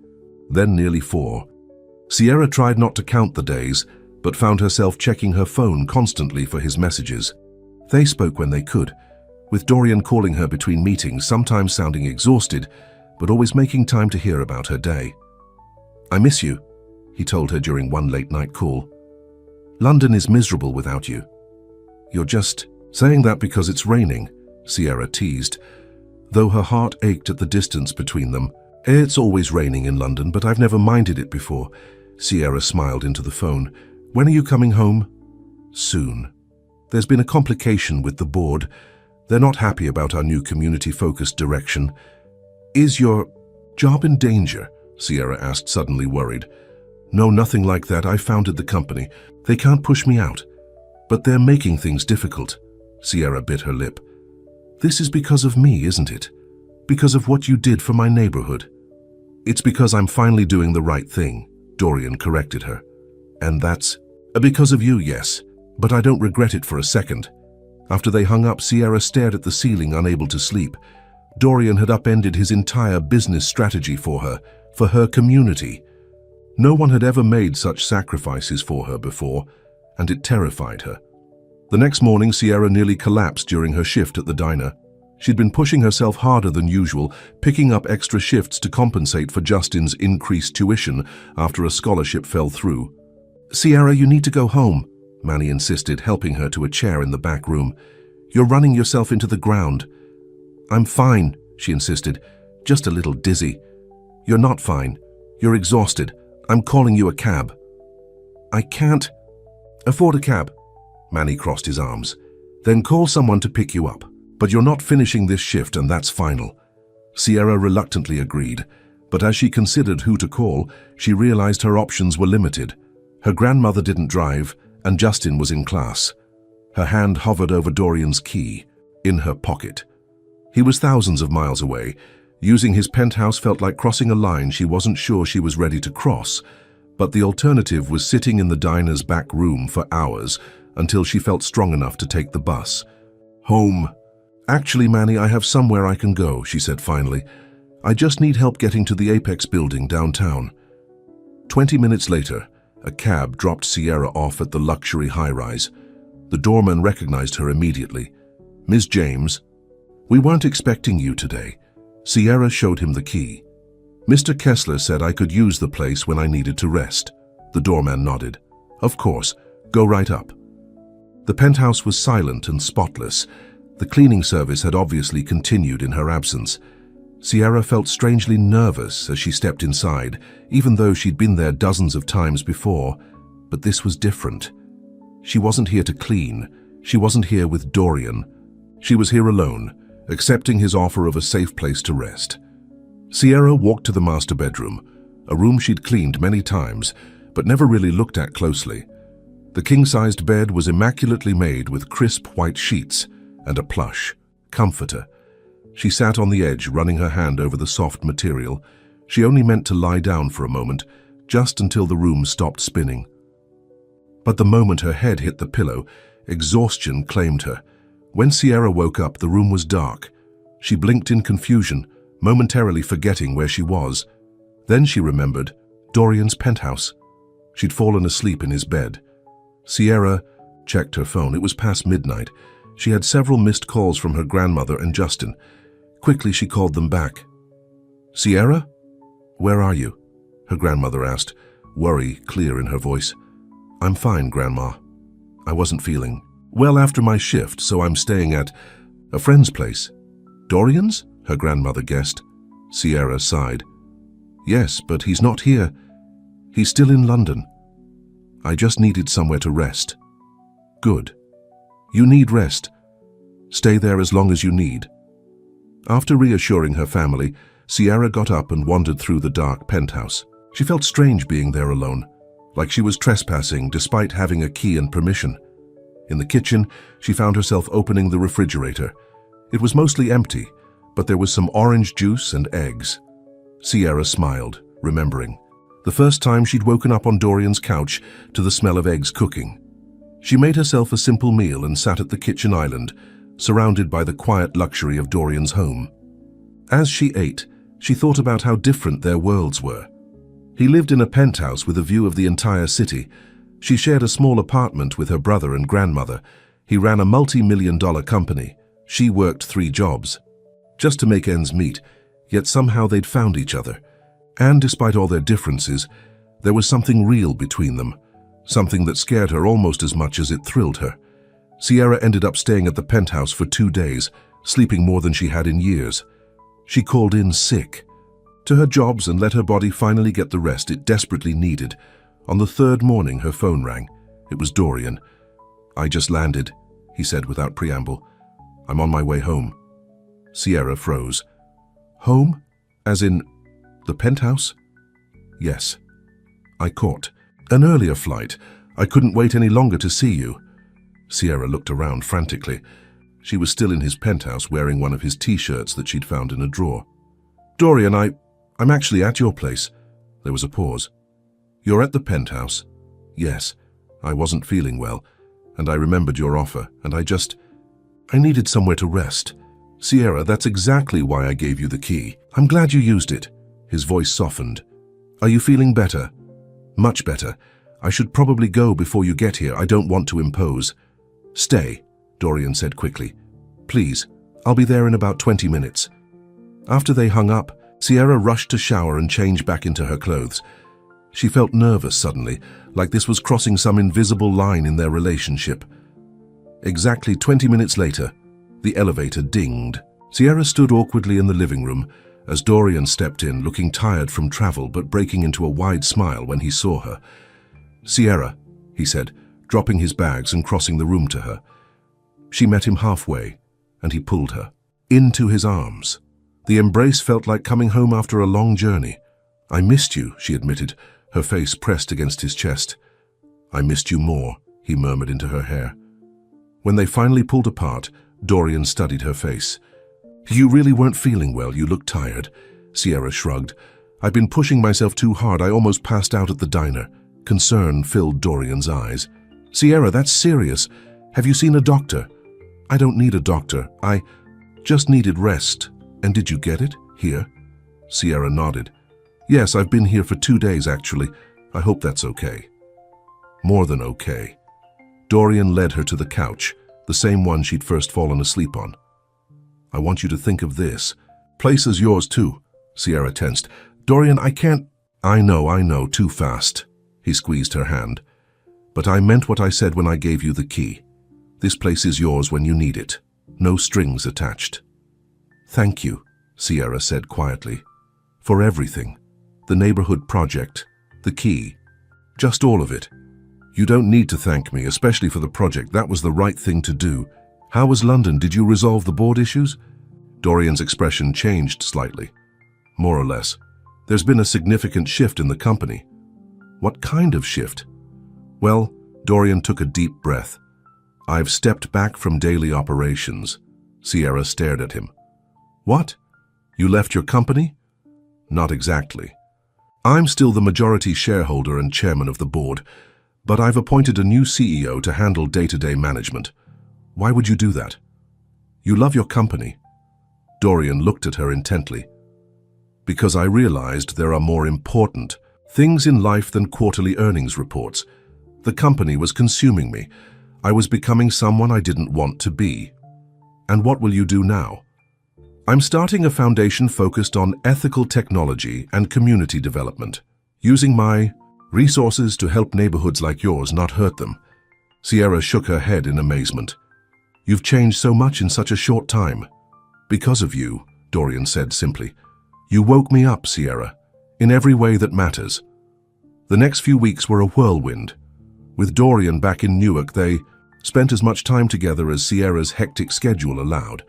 then nearly 4. Sierra tried not to count the days, but found herself checking her phone constantly for his messages. They spoke when they could, with Dorian calling her between meetings, sometimes sounding exhausted, but always making time to hear about her day. I miss you, he told her during one late-night call. London is miserable without you. You're just saying that because it's raining, Sierra teased, though her heart ached at the distance between them. It's always raining in London, but I've never minded it before. Sierra smiled into the phone. When are you coming home? Soon. There's been a complication with the board. They're not happy about our new community-focused direction. Is your job in danger? Sierra asked, suddenly worried. No, nothing like that. I founded the company. They can't push me out. But they're making things difficult. Sierra bit her lip. This is because of me, isn't it? Because of what you did for my neighborhood. It's because I'm finally doing the right thing, Dorian corrected her. And that's because of you, yes, but I don't regret it for a second. After they hung up, Sierra stared at the ceiling, unable to sleep. Dorian had upended his entire business strategy for her community. No one had ever made such sacrifices for her before, and it terrified her. The next morning, Sierra nearly collapsed during her shift at the diner. She'd been pushing herself harder than usual, picking up extra shifts to compensate for Justin's increased tuition after a scholarship fell through. "Sierra, you need to go home," Manny insisted, helping her to a chair in the back room. "You're running yourself into the ground." "I'm fine," she insisted, "just a little dizzy." "You're not fine. You're exhausted. I'm calling you a cab." "I can't afford a cab." Manny crossed his arms. "Then call someone to pick you up. But you're not finishing this shift, and that's final." Sierra reluctantly agreed, but as she considered who to call, she realized her options were limited. Her grandmother didn't drive, and Justin was in class. Her hand hovered over Dorian's key, in her pocket. He was thousands of miles away. Using his penthouse felt like crossing a line she wasn't sure she was ready to cross, but the alternative was sitting in the diner's back room for hours until she felt strong enough to take the bus. "Home." "Actually, Manny, I have somewhere I can go," she said finally. "I just need help getting to the Apex building downtown." 20 minutes later, a cab dropped Sierra off at the luxury high-rise. The doorman recognized her immediately. "Ms. James, we weren't expecting you today." Sierra showed him the key. "Mr. Kessler said I could use the place when I needed to rest." The doorman nodded. "Of course, go right up." The penthouse was silent and spotless. The cleaning service had obviously continued in her absence. Sierra felt strangely nervous as she stepped inside, even though she'd been there dozens of times before. But this was different. She wasn't here to clean. She wasn't here with Dorian. She was here alone, accepting his offer of a safe place to rest. Sierra walked to the master bedroom, a room she'd cleaned many times, but never really looked at closely. The king-sized bed was immaculately made with crisp white sheets and a plush comforter. She sat on the edge, running her hand over the soft material. She only meant to lie down for a moment, just until the room stopped spinning. But the moment her head hit the pillow, exhaustion claimed her. When Sierra woke up, the room was dark. She blinked in confusion, momentarily forgetting where she was. Then she remembered Dorian's penthouse. She'd fallen asleep in his bed. Sierra checked her phone. It was past midnight. She had several missed calls from her grandmother and Justin. Quickly, she called them back. "Sierra? Where are you?" her grandmother asked, worry clear in her voice. "I'm fine, Grandma. I wasn't feeling well after my shift, so I'm staying at a friend's place." "Dorian's?" her grandmother guessed. Sierra sighed. "Yes, but he's not here. He's still in London. I just needed somewhere to rest." "Good. You need rest. Stay there as long as you need." After reassuring her family, Sierra got up and wandered through the dark penthouse. She felt strange being there alone, like she was trespassing despite having a key and permission. In the kitchen, she found herself opening the refrigerator. It was mostly empty, but there was some orange juice and eggs. Sierra smiled, remembering the first time she'd woken up on Dorian's couch to the smell of eggs cooking. She made herself a simple meal and sat at the kitchen island, surrounded by the quiet luxury of Dorian's home. As she ate, she thought about how different their worlds were. He lived in a penthouse with a view of the entire city. She shared a small apartment with her brother and grandmother. He ran a multi-million-dollar company. She worked 3 jobs, just to make ends meet, yet somehow they'd found each other. And despite all their differences, there was something real between them, something that scared her almost as much as it thrilled her. Sierra ended up staying at the penthouse for 2 days, sleeping more than she had in years. She called in sick to her jobs and let her body finally get the rest it desperately needed. On the 3rd morning, her phone rang. It was Dorian. "I just landed," he said without preamble. "I'm on my way home." Sierra froze. "Home? As in the penthouse?" "Yes. I caught an earlier flight. I couldn't wait any longer to see you." Sierra looked around frantically. She was still in his penthouse wearing one of his t-shirts that she'd found in a drawer. "Dorian, I'm actually at your place." There was a pause. "You're at the penthouse?" "Yes. I wasn't feeling well, and I remembered your offer, and I needed somewhere to rest." "Sierra, that's exactly why I gave you the key. I'm glad you used it." His voice softened. "Are you feeling better?" "Much better. I should probably go before you get here. I don't want to impose." "Stay," Dorian said quickly. "Please, I'll be there in about 20 minutes. After they hung up, Sierra rushed to shower and change back into her clothes. She felt nervous suddenly, like this was crossing some invisible line in their relationship. Exactly 20 minutes later, the elevator dinged. Sierra stood awkwardly in the living room as Dorian stepped in, looking tired from travel but breaking into a wide smile when he saw her. "Sierra," he said, dropping his bags and crossing the room to her. She met him halfway, and he pulled her into his arms. The embrace felt like coming home after a long journey. "I missed you," she admitted, her face pressed against his chest. "I missed you more," he murmured into her hair. When they finally pulled apart, Dorian studied her face. "You really weren't feeling well, you look tired," Sierra shrugged. "I've been pushing myself too hard, I almost passed out at the diner." Concern filled Dorian's eyes. "Sierra, that's serious. Have you seen a doctor?" "I don't need a doctor. I just needed rest." "And did you get it? Here?" Sierra nodded. "Yes, I've been here for 2 days, actually. I hope that's okay." More than okay. Dorian led her to the couch, the same one she'd first fallen asleep on. "I want you to think of this. Place is yours too." Sierra tensed. "Dorian, I can't—" I know, too fast." He squeezed her hand. "But I meant what I said when I gave you the key. This place is yours when you need it. No strings attached." "Thank you," Sierra said quietly. "For everything. The neighborhood project, the key, just all of it. You don't need to thank me, especially for the project. That was the right thing to do. How was London? Did you resolve the board issues?" Dorian's expression changed slightly. "More or less. There's been a significant shift in the company." "What kind of shift?" "Well," Dorian took a deep breath. "I've stepped back from daily operations." Sierra stared at him. "What? You left your company?" "Not exactly. I'm still the majority shareholder and chairman of the board, but I've appointed a new CEO to handle day-to-day management." "Why would you do that?" "You love your company." Dorian looked at her intently. "Because I realized there are more important things in life than quarterly earnings reports. The company was consuming me. I was becoming someone I didn't want to be." "And what will you do now?" "I'm starting a foundation focused on ethical technology and community development, using my resources to help neighborhoods like yours, not hurt them." Sierra shook her head in amazement. "You've changed so much in such a short time." "Because of you," Dorian said simply. "You woke me up, Sierra, in every way that matters." The next few weeks were a whirlwind. With Dorian back in Newark, they spent as much time together as Sierra's hectic schedule allowed.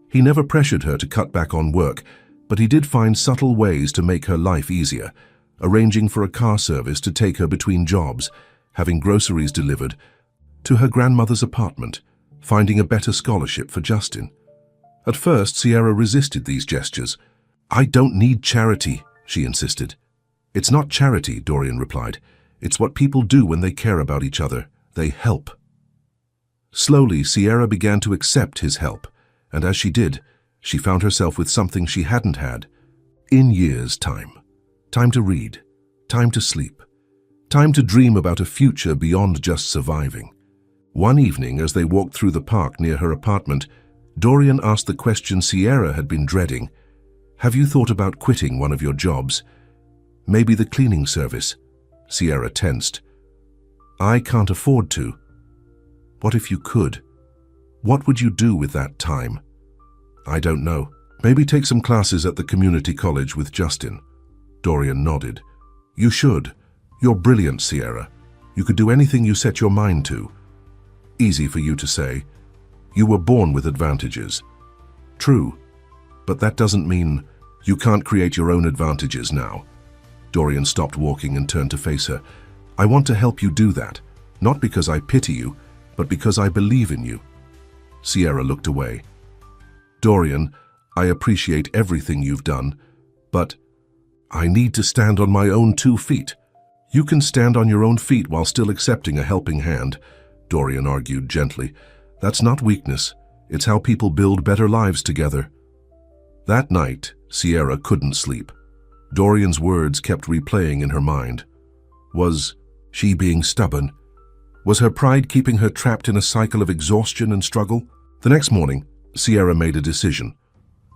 He never pressured her to cut back on work, but he did find subtle ways to make her life easier, arranging for a car service to take her between jobs, having groceries delivered to her grandmother's apartment, finding a better scholarship for Justin. At first, Sierra resisted these gestures. "I don't need charity," she insisted. "It's not charity," Dorian replied. "It's what people do when they care about each other. They help." Slowly, Sierra began to accept his help, and as she did, she found herself with something she hadn't had in years' time. Time to read, time to sleep, time to dream about a future beyond just surviving. One evening, as they walked through the park near her apartment, Dorian asked the question Sierra had been dreading. "Have you thought about quitting one of your jobs? Maybe the cleaning service?" Sierra tensed. "I can't afford to." "What if you could? What would you do with that time?" "I don't know. Maybe take some classes at the community college with Justin." Dorian nodded. "You should. You're brilliant, Sierra. You could do anything you set your mind to." "Easy for you to say. You were born with advantages." "True. But that doesn't mean you can't create your own advantages now." Dorian stopped walking and turned to face her. "I want to help you do that, not because I pity you, but because I believe in you." Sierra looked away. "Dorian, I appreciate everything you've done, but I need to stand on my own 2 feet." "You can stand on your own feet while still accepting a helping hand," Dorian argued gently. "That's not weakness. It's how people build better lives together." That night, Sierra couldn't sleep. Dorian's words kept replaying in her mind. Was she being stubborn? Was her pride keeping her trapped in a cycle of exhaustion and struggle? The next morning, Sierra made a decision.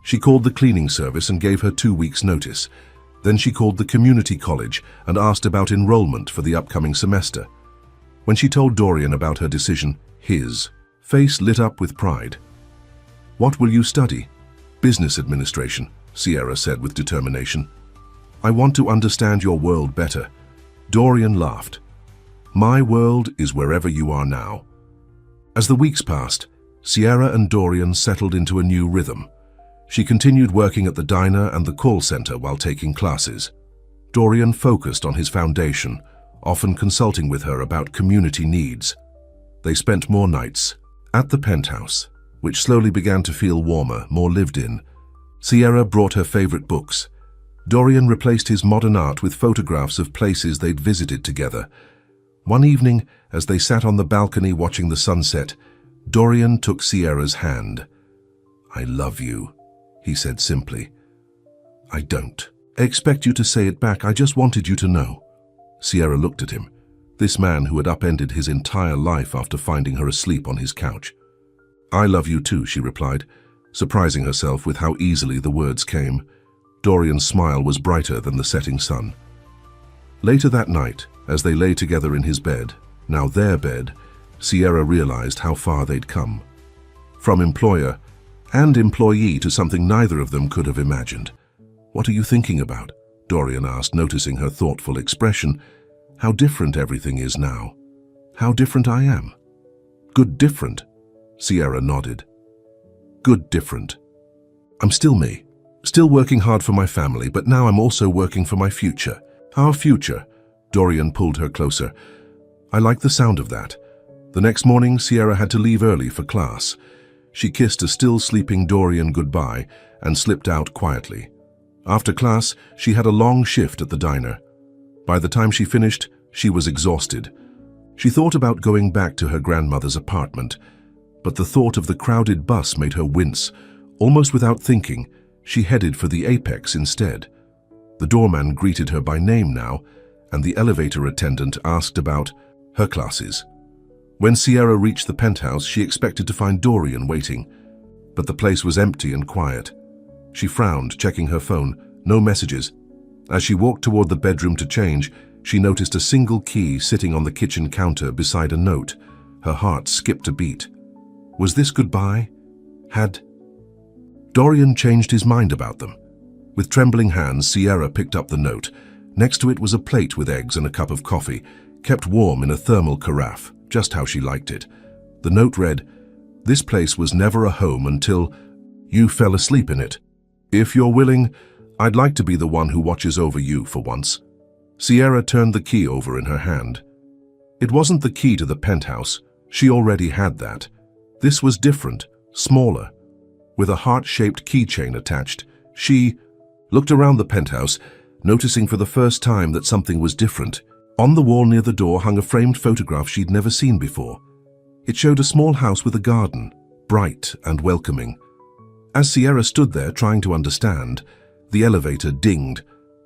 She called the cleaning service and gave her 2 weeks' notice. Then she called the community college and asked about enrollment for the upcoming semester. When she told Dorian about her decision, his face lit up with pride. "What will you study?" "Business administration," Sierra said with determination. "I want to understand your world better." Dorian laughed. "My world is wherever you are now." As the weeks passed, Sierra and Dorian settled into a new rhythm. She continued working at the diner and the call center while taking classes. Dorian focused on his foundation, often consulting with her about community needs. They spent more nights at the penthouse, which slowly began to feel warmer, more lived in. Sierra brought her favorite books. Dorian replaced his modern art with photographs of places they'd visited together. One evening, as they sat on the balcony watching the sunset, Dorian took Sierra's hand. "I love you," he said simply. "I don't expect you to say it back, I just wanted you to know." Sierra looked at him, this man who had upended his entire life after finding her asleep on his couch. "I love you too," she replied, surprising herself with how easily the words came. Dorian's smile was brighter than the setting sun. Later that night, as they lay together in his bed, now their bed, Sierra realized how far they'd come. From employer and employee to something neither of them could have imagined. "What are you thinking about?" Dorian asked, noticing her thoughtful expression. "How different everything is now." "How different I am?" "Good different," Sierra nodded. "Good different. I'm still me, still working hard for my family, but now I'm also working for my future." "Our future?" Dorian pulled her closer. "I like the sound of that." The next morning, Sierra had to leave early for class. She kissed a still sleeping Dorian goodbye and slipped out quietly. After class, she had a long shift at the diner. By the time she finished, she was exhausted. She thought about going back to her grandmother's apartment, but the thought of the crowded bus made her wince. Almost without thinking, she headed for the Apex instead. The doorman greeted her by name now, and the elevator attendant asked about her classes. When Sierra reached the penthouse, she expected to find Dorian waiting, but the place was empty and quiet. She frowned, checking her phone. No messages. As she walked toward the bedroom to change, she noticed a single key sitting on the kitchen counter beside a note. Her heart skipped a beat. Was this goodbye? Had Dorian changed his mind about them? With trembling hands, Sierra picked up the note. Next to it was a plate with eggs and a cup of coffee, kept warm in a thermal carafe, just how she liked it. The note read, "This place was never a home until you fell asleep in it. If you're willing, I'd like to be the one who watches over you for once." Sierra turned the key over in her hand. It wasn't the key to the penthouse. She already had that. This was different, smaller, with a heart-shaped keychain attached. She looked around the penthouse, noticing for the first time that something was different. On the wall near the door hung a framed photograph she'd never seen before. It showed a small house with a garden, bright and welcoming. As Sierra stood there trying to understand, the elevator dinged.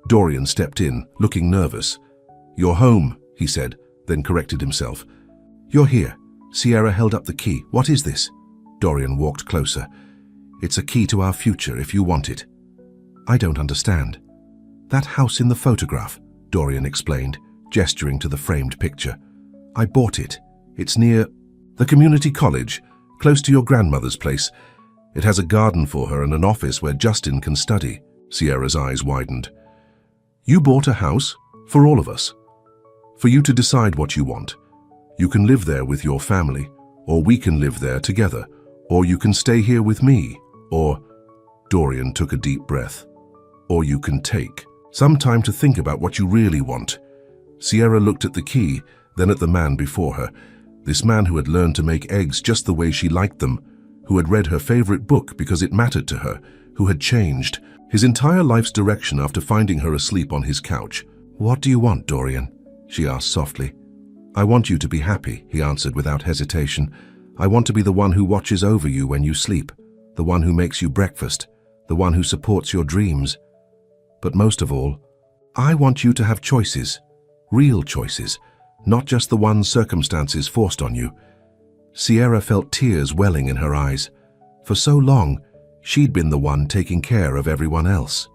Dorian stepped in, looking nervous. "You're home," he said, then corrected himself. "You're here." Sierra held up the key. "What is this?" Dorian walked closer. "It's a key to our future if you want it." "I don't understand." "That house in the photograph," Dorian explained, gesturing to the framed picture. "I bought it. It's near the community college, close to your grandmother's place. It has a garden for her and an office where Justin can study." Sierra's eyes widened. "You bought a house for all of us. For you to decide what you want. You can live there with your family, or we can live there together, or you can stay here with me, or..." Dorian took a deep breath. "Or you can take some time to think about what you really want." Sierra looked at the key, then at the man before her. This man who had learned to make eggs just the way she liked them, who had read her favorite book because it mattered to her, who had changed his entire life's direction after finding her asleep on his couch. "What do you want, Dorian?" she asked softly. "I want you to be happy," he answered without hesitation. "I want to be the one who watches over you when you sleep, the one who makes you breakfast, the one who supports your dreams. But most of all, I want you to have choices, real choices, not just the ones circumstances forced on you." Sierra felt tears welling in her eyes. For so long, she'd been the one taking care of everyone else.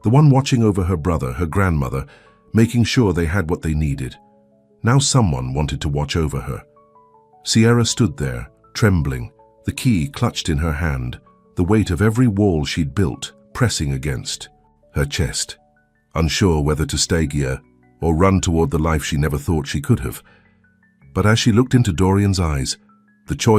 The one watching over her brother, her grandmother, making sure they had what they needed. Now someone wanted to watch over her. Sierra stood there, trembling, the key clutched in her hand, the weight of every wall she'd built pressing against her chest, unsure whether to stay here or run toward the life she never thought she could have. But as she looked into Dorian's eyes, the choice